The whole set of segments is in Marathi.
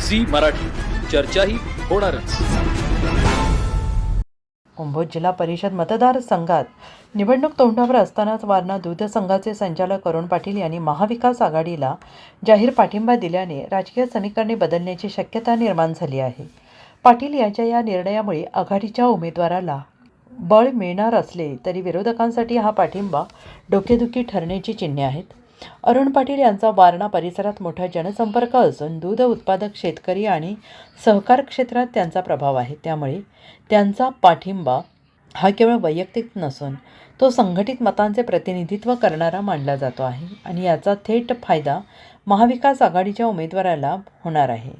झी मराठी, चर्चा ही होणारच. कुंभोज जिल्हा परिषद मतदारसंघात निवडणूक तोंडावर असतानाच वारणा दूध संघाचे संचालक अरुण पाटील यांनी महाविकास आघाडीला जाहीर पाठिंबा दिल्याने राजकीय समीकरणे बदलण्याची शक्यता निर्माण झाली आहे. पाटील यांच्या या निर्णयामुळे आघाडीच्या उमेदवाराला बळ मिळणार असले तरी विरोधकांसाठी हा पाठिंबा डोकेदुखी ठरण्याची चिन्हे आहेत. अरुण पाटील यांचा वारणा परिसरात मोठा जनसंपर्क असून दूध उत्पादक शेतकरी आणि सहकार क्षेत्रात त्यांचा प्रभाव आहे. त्यामुळे त्यांचा पाठिंबा हा केवळ वैयक्तिक नसून तो संघटित मतांचे प्रतिनिधित्व करणारा मानला जातो आहे आणि याचा थेट फायदा महाविकास आघाडीच्या उमेदवाराला होणार आहे.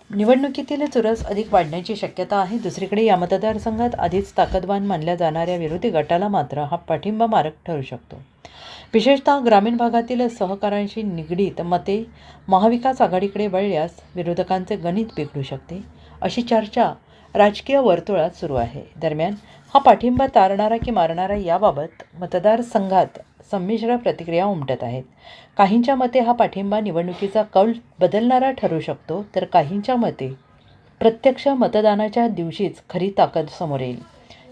निवडणुकीतील चुरस अधिक वाढण्याची शक्यता आहे. दुसरीकडे या मतदारसंघात आधीच ताकदवान मानल्या जाणाऱ्या विरोधी गटाला मात्र हा पाठिंबा मारक ठरू शकतो. विशेषतः ग्रामीण भागातील सहकारांशी निगडीत मते महाविकास आघाडीकडे वळल्यास विरोधकांचे गणित बिघडू शकते, अशी चर्चा राजकीय वर्तुळात सुरू आहे. दरम्यान हा पाठिंबा तारणारा की मारणारा याबाबत मतदारसंघात संमिश्र प्रतिक्रिया उमटत आहेत. काहींच्या मते हा पाठिंबा निवडणुकीचा कौल बदलणारा ठरू शकतो, तर काहींच्या मते प्रत्यक्ष मतदानाच्या दिवशीच खरी ताकद समोर येईल.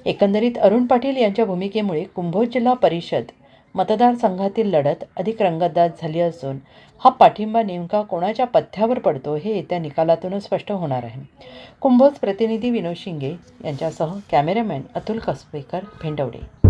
एकंदरीत अरुण पाटील यांच्या भूमिकेमुळे कुंभोज जिल्हा परिषद मतदारसंघातील लढत अधिक रंगतदार झाली असून हा पाठिंबा नेमका कोणाच्या पथ्यावर पडतो हे येत्या निकालातूनच स्पष्ट होणार आहे. कुंभोज प्रतिनिधी विनोद शिंगे यांच्यासह कॅमेरामॅन अतुल कसबेकर, भेंडवडे.